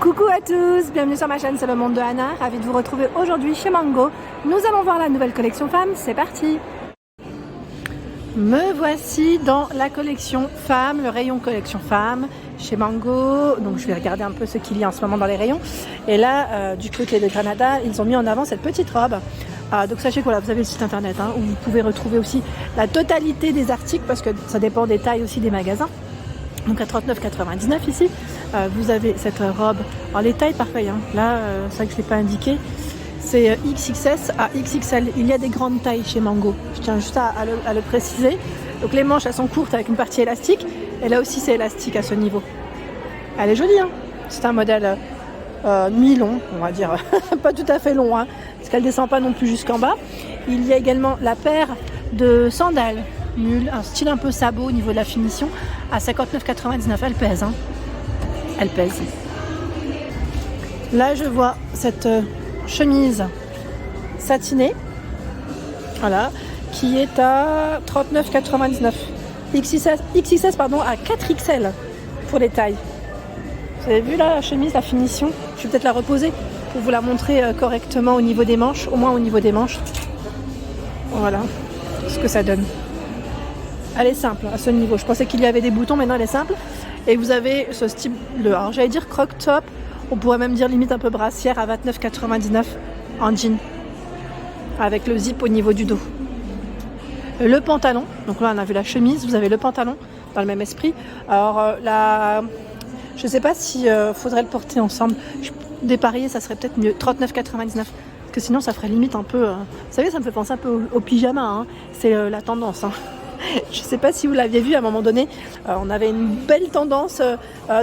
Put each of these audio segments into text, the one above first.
Coucou à tous, bienvenue sur ma chaîne C'est le monde de Anna, ravie de vous retrouver aujourd'hui chez Mango. Nous allons voir la nouvelle collection femmes, c'est parti. Me voici dans la collection femmes, le rayon collection femmes chez Mango. Donc je vais regarder un peu ce qu'il y a en ce moment dans les rayons. Et là, du côté de Granada, ils ont mis en avant cette petite robe. Donc sachez que voilà, vous avez le site internet où vous pouvez retrouver aussi la totalité des articles parce que ça dépend des tailles aussi des magasins. Donc à 39,99 ici, vous avez cette robe. Alors les tailles pareil, là c'est vrai que je ne l'ai pas indiqué, c'est XXS à XXL. Il y a des grandes tailles chez Mango, je tiens juste à le préciser. Donc les manches elles sont courtes avec une partie élastique et là aussi c'est élastique à ce niveau. Elle est jolie, c'est un modèle mi-long, on va dire, pas tout à fait long, parce qu'elle ne descend pas non plus jusqu'en bas. Il y a également la paire de sandales nul, un style un peu sabot au niveau de la finition à 59,99. Elle pèse, elle pèse. Là je vois cette chemise satinée, voilà, qui est à 39,99. XXS pardon, à 4XL pour les tailles. Vous avez vu là la chemise, la finition? Je vais peut-être la reposer pour vous la montrer correctement au niveau des manches, au moins au niveau des manches. Voilà ce que ça donne. Elle est simple à ce niveau. Je pensais qu'il y avait des boutons, maintenant elle est simple. Et vous avez ce style, alors j'allais dire croc top, on pourrait même dire limite un peu brassière à 29,99 en jean. Avec le zip au niveau du dos. Le pantalon, donc là on a vu la chemise, vous avez le pantalon dans le même esprit. Alors je ne sais pas si faudrait le porter ensemble. Dépareiller, ça serait peut-être mieux, 39,99. Parce que sinon ça ferait limite un peu, vous savez, ça me fait penser un peu au pyjama, c'est la tendance. Je ne sais pas si vous l'aviez vu à un moment donné, on avait une belle tendance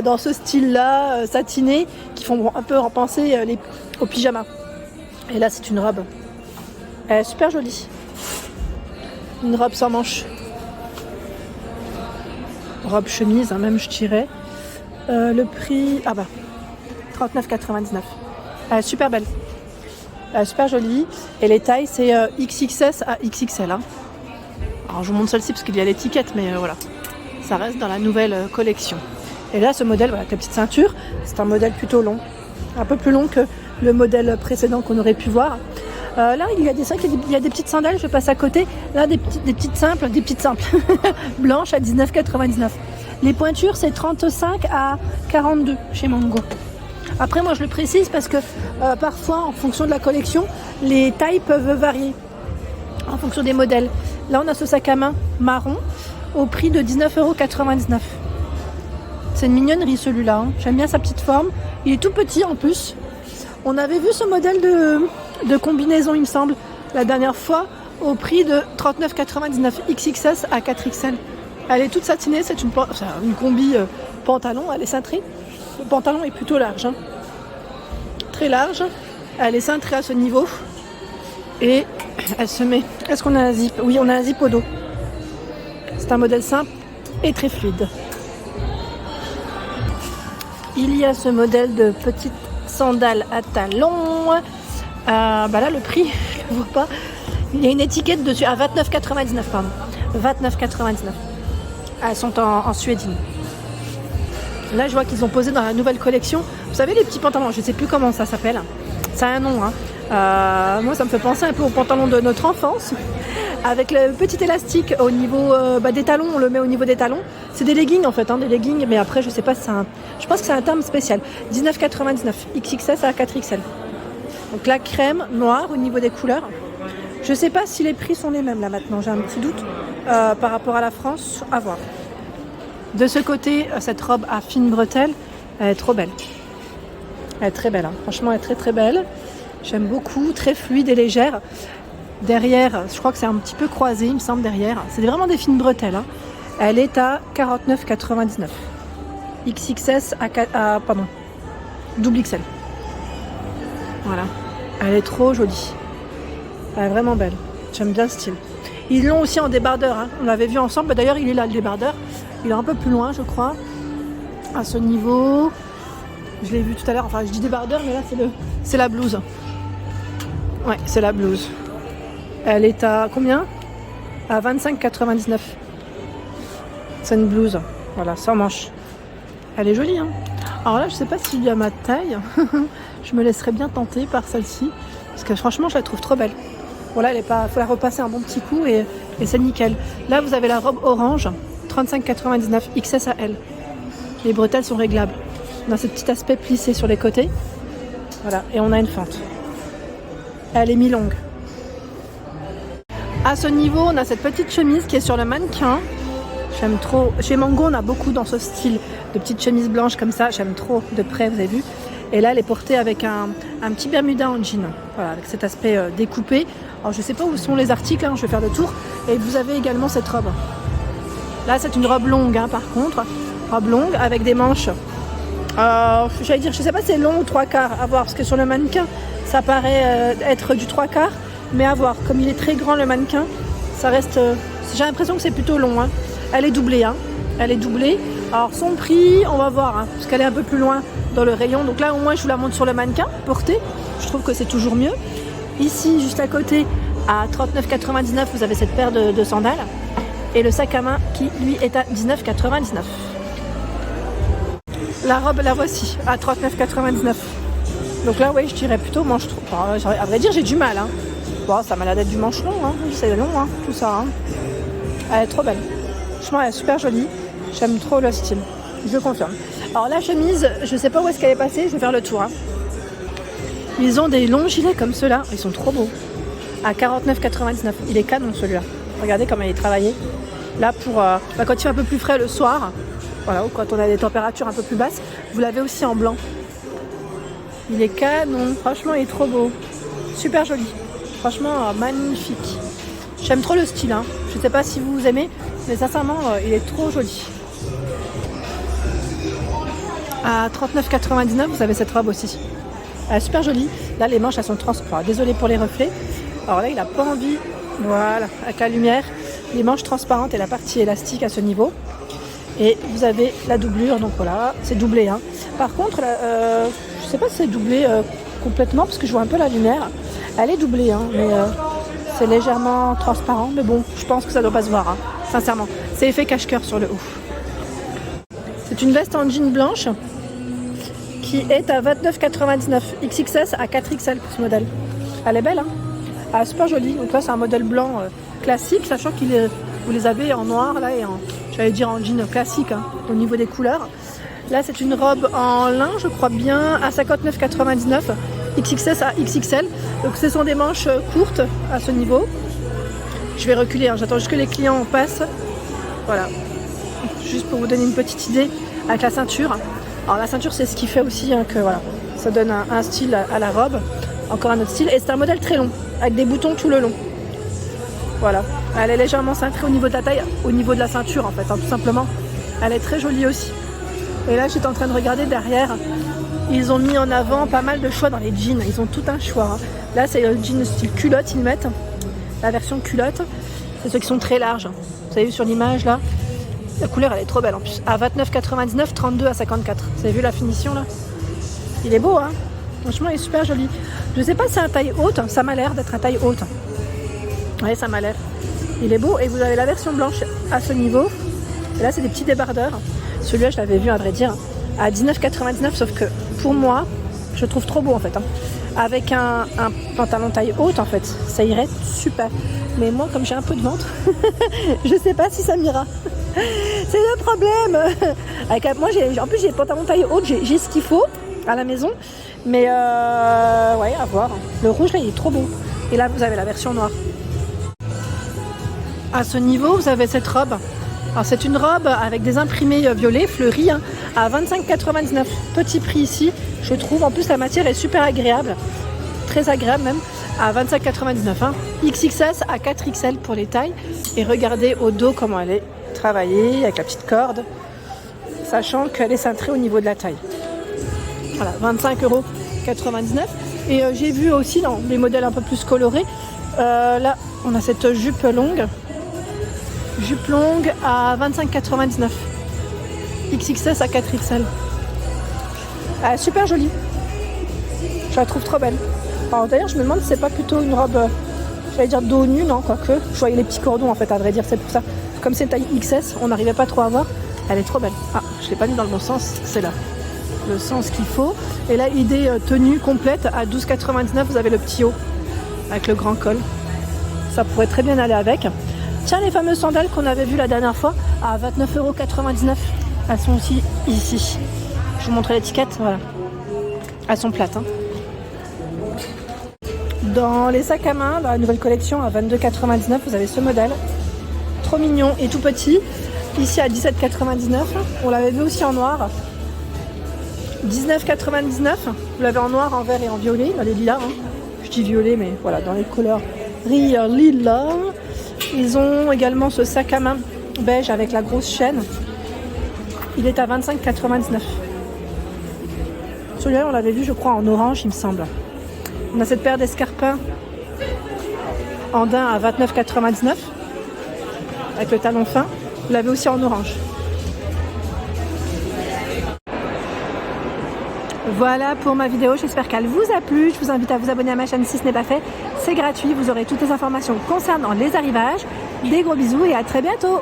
dans ce style-là, satiné, qui font un peu penser au pyjama. Et là, c'est une robe. Elle est super jolie. Une robe sans manches. Robe chemise, même je dirais. Le prix, 39,99. Elle est super belle. Elle est super jolie. Et les tailles, c'est XXS à XXL. Alors je vous montre celle-ci parce qu'il y a l'étiquette, mais voilà, ça reste dans la nouvelle collection. Et là, ce modèle, voilà, avec la petite ceinture, c'est un modèle plutôt long, un peu plus long que le modèle précédent qu'on aurait pu voir. Là, il y a des petites sandales, je passe à côté. Là, des petites simples, blanches à 19,99. Les pointures, c'est 35 à 42 chez Mango. Après, moi, je le précise parce que parfois, en fonction de la collection, les tailles peuvent varier en fonction des modèles. Là, on a ce sac à main marron au prix de 19,99 €. C'est une mignonnerie celui-là. J'aime bien sa petite forme. Il est tout petit en plus. On avait vu ce modèle de combinaison, il me semble, la dernière fois, au prix de 39,99 XXS à 4XL. Elle est toute satinée. C'est une combi pantalon. Elle est cintrée. Le pantalon est plutôt large. Très large. Elle est cintrée à ce niveau. Et elle se met... Est-ce qu'on a un zip? Oui, on a un zip au dos. C'est un modèle simple et très fluide. Il y a ce modèle de petite sandale à talons. Là, le prix, je ne le vois pas. Il y a une étiquette dessus à 29,99 pardon. 29,99. Elles sont en suédine. Là, je vois qu'ils ont posé dans la nouvelle collection. Vous savez, les petits pantalons, je ne sais plus comment ça s'appelle. Ça a un nom, moi, ça me fait penser un peu au pantalon de notre enfance, avec le petit élastique au niveau des talons. On le met au niveau des talons. C'est des leggings en fait, des leggings. Mais après, je sais pas si c'est je pense que c'est un terme spécial. 19,99 XXS à 4XL. Donc la crème noire au niveau des couleurs. Je sais pas si les prix sont les mêmes là maintenant. J'ai un petit doute par rapport à la France. À voir. De ce côté, cette robe à fines bretelles, elle est trop belle. Elle est très belle, franchement elle est très très belle. J'aime beaucoup, très fluide et légère. Derrière, je crois que c'est un petit peu croisé, il me semble, derrière. C'est vraiment des fines bretelles. Elle est à 49,99. XXS double XL. Voilà. Elle est trop jolie. Elle est vraiment belle. J'aime bien le style. Ils l'ont aussi en débardeur. On l'avait vu ensemble. D'ailleurs, il est là, le débardeur. Il est un peu plus loin, je crois. À ce niveau... Je l'ai vu tout à l'heure, je dis débardeur, mais là c'est la blouse. Ouais, c'est la blouse. Elle est à combien? À 25,99. C'est une blouse, voilà, sans manches. Elle est jolie, Alors là, je sais pas s'il y a ma taille. Je me laisserais bien tenter par celle-ci. Parce que franchement, je la trouve trop belle. Voilà, il faut la repasser un bon petit coup et c'est nickel. Là, vous avez la robe orange, 35,99 XS à L. Les bretelles sont réglables. On a ce petit aspect plissé sur les côtés. Voilà, et on a une fente. Elle est mi-longue. À ce niveau, on a cette petite chemise qui est sur le mannequin. J'aime trop. Chez Mango, on a beaucoup dans ce style de petites chemises blanches comme ça. J'aime trop de près, vous avez vu. Et là, elle est portée avec un petit bermuda en jean. Voilà, avec cet aspect découpé. Alors, je ne sais pas où sont les articles, hein, je vais faire le tour. Et vous avez également cette robe. Là, c'est une robe longue, hein, par contre. Robe longue avec des manches. J'allais dire, je ne sais pas si c'est long ou 3/4 à voir. Parce que sur le mannequin, ça paraît être du 3/4. Mais à voir. Comme il est très grand, le mannequin, ça reste... j'ai l'impression que c'est plutôt long. Hein. Elle est doublée. Hein. Elle est doublée. Alors, son prix, on va voir. Hein, parce qu'elle est un peu plus loin dans le rayon. Donc là, au moins, je vous la montre sur le mannequin, portée. Je trouve que c'est toujours mieux. Ici, juste à côté, à 39,99, vous avez cette paire de sandales. Et le sac à main qui, lui, est à 19,99. La robe, la voici, à 39,99. Donc là, oui, je dirais plutôt manche trop. Enfin, à vrai dire, j'ai du mal. Hein. Bon, ça m'a l'air d'être du manche long. Hein. C'est long, hein, tout ça. Hein. Elle est trop belle. Franchement, elle est super jolie. J'aime trop le style. Je confirme. Alors la chemise, je sais pas où est-ce qu'elle est passée. Je vais faire le tour. Hein. Ils ont des longs gilets comme ceux-là. Ils sont trop beaux. À 49,99. Il est canon celui-là. Regardez comment il est travaillé. Là, pour quand il fait un peu plus frais le soir, voilà, ou quand on a des températures un peu plus basses, vous l'avez aussi en blanc. Il est canon. Franchement, il est trop beau. Super joli. Franchement, magnifique. J'aime trop le style. Hein. Je ne sais pas si vous aimez, mais sincèrement, il est trop joli. À 39,99, vous avez cette robe aussi. Elle est super jolie. Là, les manches, elles sont transparentes. Désolée pour les reflets. Alors là, il n'a pas envie. Voilà, avec la lumière. Les manches transparentes et la partie élastique à ce niveau. Et vous avez la doublure. Donc voilà, c'est doublé. Hein. Par contre, je ne sais pas si c'est doublé complètement parce que je vois un peu la lumière. Elle est doublée, hein, mais c'est légèrement transparent. Mais bon, je pense que ça ne doit pas se voir. Hein, sincèrement. C'est effet cache-cœur sur le haut. C'est une veste en jean blanche qui est à 29,99 XXS à 4XL pour ce modèle. Elle est belle, hein. Elle est super jolie. Donc là, c'est un modèle blanc classique, sachant vous les avez en noir là et j'allais dire en jean classique hein, au niveau des couleurs. Là, c'est une robe en lin, je crois bien, à 59,99 XXS à XXL. Donc, ce sont des manches courtes à ce niveau. Je vais reculer, hein. J'attends juste que les clients passent. Voilà. Juste pour vous donner une petite idée avec la ceinture. Alors la ceinture, c'est ce qui fait aussi hein, que voilà, ça donne un style à la robe. Encore un autre style. Et c'est un modèle très long, avec des boutons tout le long. Voilà. Elle est légèrement cintrée au niveau de la taille, au niveau de la ceinture en fait, hein, tout simplement. Elle est très jolie aussi. Et là, j'étais en train de regarder derrière. Ils ont mis en avant pas mal de choix dans les jeans. Ils ont tout un choix. Hein. Là, c'est le jean style culotte, ils mettent. La version culotte. C'est ceux qui sont très larges. Vous avez vu sur l'image là. La couleur, elle est trop belle en plus. À 29,99, 32 à 54. Vous avez vu la finition là? Il est beau, hein? Franchement, il est super joli. Je sais pas si c'est un taille haute. Ça m'a l'air d'être un taille haute. Oui, ça m'a l'air. Il est beau. Et vous avez la version blanche à ce niveau. Et là, c'est des petits débardeurs. Celui-là, je l'avais vu, à vrai dire, à 19,99. Sauf que pour moi, je le trouve trop beau en fait. Hein. Avec un pantalon taille haute, en fait, ça irait super. Mais moi, comme j'ai un peu de ventre, je sais pas si ça m'ira. C'est le problème. Moi, en plus, j'ai le pantalon taille haute, j'ai ce qu'il faut à la maison. Mais ouais, à voir. Le rouge, là, il est trop beau. Et là, vous avez la version noire. À ce niveau, vous avez cette robe. Alors, c'est une robe avec des imprimés violets, fleuris, hein, à 25,99. Petit prix ici, je trouve. En plus, la matière est super agréable. Très agréable même. À 25,99. Hein. XXS à 4XL pour les tailles. Et regardez au dos comment elle est travaillée avec la petite corde. Sachant qu'elle est cintrée au niveau de la taille. Voilà, 25,99 €. Et j'ai vu aussi dans les modèles un peu plus colorés. Là, on a cette jupe longue. Jupe longue à 25,99. XXS à 4XL. Super jolie. Je la trouve trop belle. Alors d'ailleurs, je me demande si c'est pas plutôt une robe, j'allais dire dos nu, non, quoique. Je voyais les petits cordons en fait, à vrai dire, c'est pour ça. Comme c'est taille XS, on n'arrivait pas trop à voir. Elle est trop belle. Ah, je l'ai pas mis dans le bon sens, c'est là. le sens qu'il faut. Et là, idée tenue complète à 12,99 €, vous avez le petit haut avec le grand col. Ça pourrait très bien aller avec. Tiens, les fameuses sandales qu'on avait vues la dernière fois à 29,99 €. Elles sont aussi ici. Je vous montre l'étiquette, voilà. Elles sont plates. Hein. Dans les sacs à main, dans la nouvelle collection à 22,99 €, vous avez ce modèle. Trop mignon et tout petit. Ici à 17,99 €. On l'avait vu aussi en noir. 19,99 €. Vous l'avez en noir, en vert et en violet, dans les lilas. Hein. Je dis violet, mais voilà, dans les couleurs lilas. Ils ont également ce sac à main beige avec la grosse chaîne. Il est à 25,99 €. Celui-là, on l'avait vu, je crois, en orange, il me semble. On a cette paire d'escarpins en daim à 29,99 € avec le talon fin. Vous l'avez aussi en orange. Voilà pour ma vidéo, j'espère qu'elle vous a plu. Je vous invite à vous abonner à ma chaîne si ce n'est pas fait. C'est gratuit, vous aurez toutes les informations concernant les arrivages. Des gros bisous et à très bientôt.